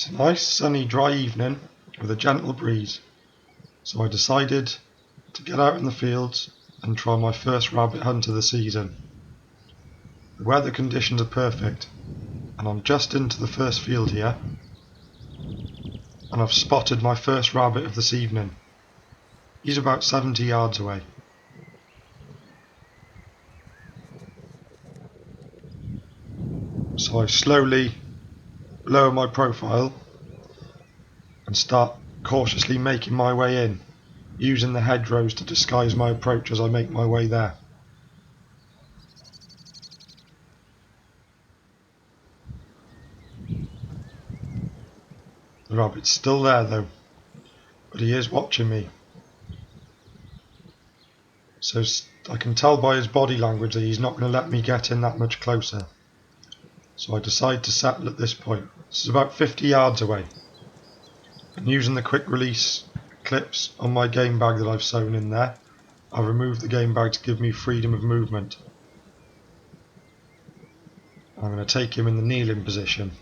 It's a nice sunny dry evening with a gentle breeze, so I decided to get out in the fields and try my first rabbit hunt of the season. The weather conditions are perfect and I'm just into the first field here, and I've spotted my first rabbit of this evening. He's about 70 yards away. So I slowly lower my profile and start cautiously making my way in, using the hedgerows to disguise my approach as I make my way there. The rabbit's still there though, but he is watching me. So I can tell by his body language that he's not going to let me get in that much closer. So I decide to settle at this point. This is about 50 yards away. And using the quick release clips on my game bag that I've sewn in there, I've removed the game bag to give me freedom of movement. I'm going to take him in the kneeling position.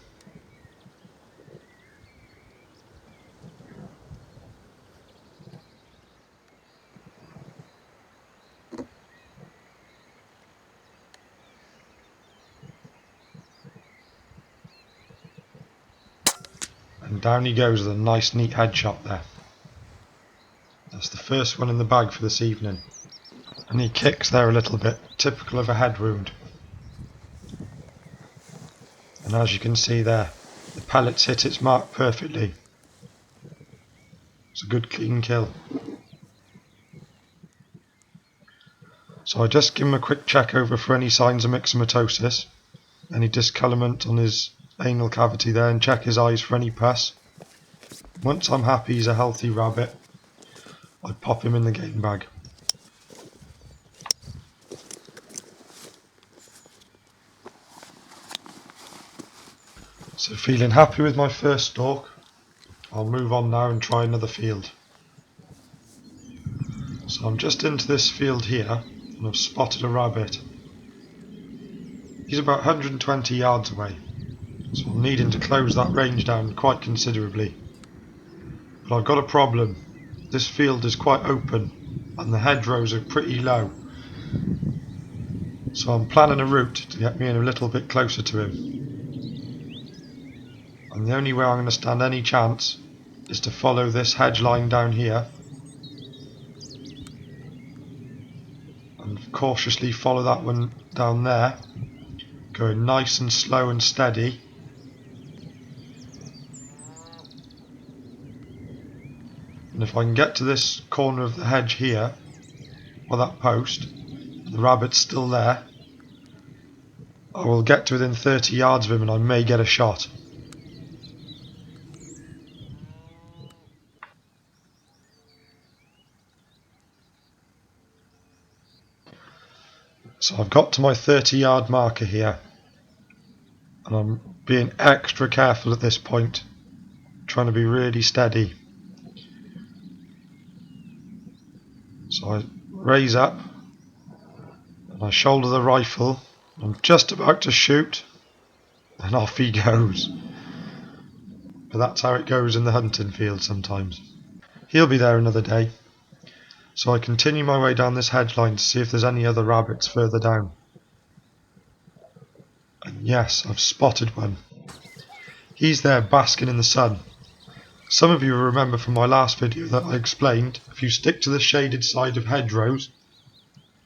And down he goes with a nice neat headshot there. That's the first one in the bag for this evening. And he kicks there a little bit, typical of a head wound. And as you can see there, the pellets hit its mark perfectly. It's a good clean kill. So I just give him a quick check over for any signs of myxomatosis, any discolourment on his anal cavity there, and check his eyes for any pus. Once I'm happy he's a healthy rabbit, I pop him in the game bag. So feeling happy with my first stalk, I'll move on now and try another field. So I'm just into this field here and I've spotted a rabbit. He's about 120 yards away, so I'm needing to close that range down quite considerably. But I've got a problem. This field is quite open and the hedgerows are pretty low. So I'm planning a route to get me in a little bit closer to him. And the only way I'm going to stand any chance is to follow this hedge line down here and cautiously follow that one down there, going nice and slow and steady. And if I can get to this corner of the hedge here, or that post, the rabbit's still there, I will get to within 30 yards of him and I may get a shot. So I've got to my 30-yard marker here, and I'm being extra careful at this point, trying to be really steady. So I raise up and I shoulder the rifle. I'm just about to shoot and off he goes. But that's how it goes in the hunting field sometimes. He'll be there another day. So I continue my way down this hedge line to see if there's any other rabbits further down. And yes, I've spotted one. He's there basking in the sun. Some of you will remember from my last video that I explained if you stick to the shaded side of hedgerows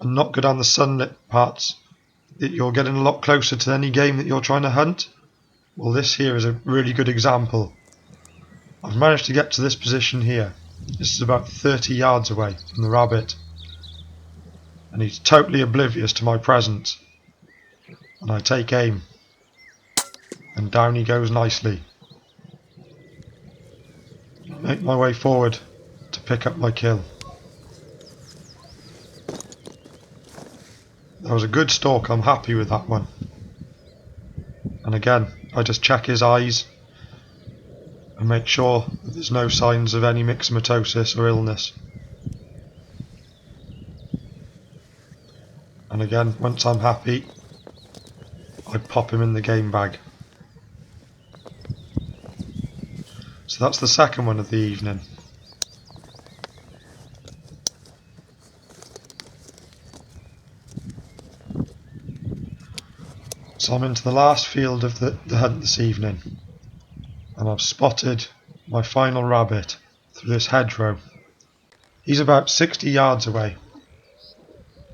and not go down the sunlit parts, that you're getting a lot closer to any game that you're trying to hunt. Well, this here is a really good example. I've managed to get to this position here. This is about 30 yards away from the rabbit, and he's totally oblivious to my presence. And I take aim, and down he goes nicely. I make my way forward to pick up my kill. That was a good stalk, I'm happy with that one. And again, I just check his eyes and make sure that there's no signs of any myxomatosis or illness. And again, once I'm happy, I pop him in the game bag. So that's the second one of the evening. So I'm into the last field of the hunt this evening, and I've spotted my final rabbit through this hedgerow. He's about 60 yards away,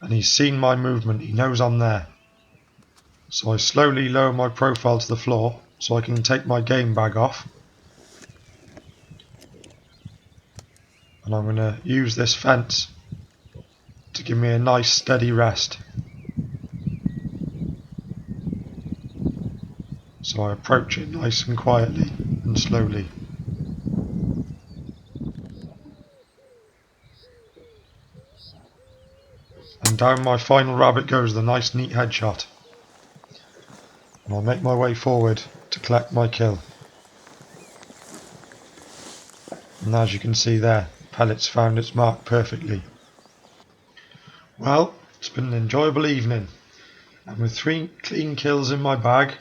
and he's seen my movement. He knows I'm there. So I slowly lower my profile to the floor so I can take my game bag off, and I'm going to use this fence to give me a nice steady rest. So I approach it nice and quietly and slowly. And down my final rabbit goes with a nice neat headshot. And I'll make my way forward to collect my kill. And as you can see there, pellet's found its mark perfectly. Well, it's been an enjoyable evening, and with 3 clean kills in my bag,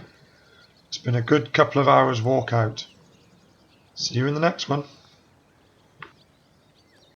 it's been a good couple of hours walk out. See you in the next one.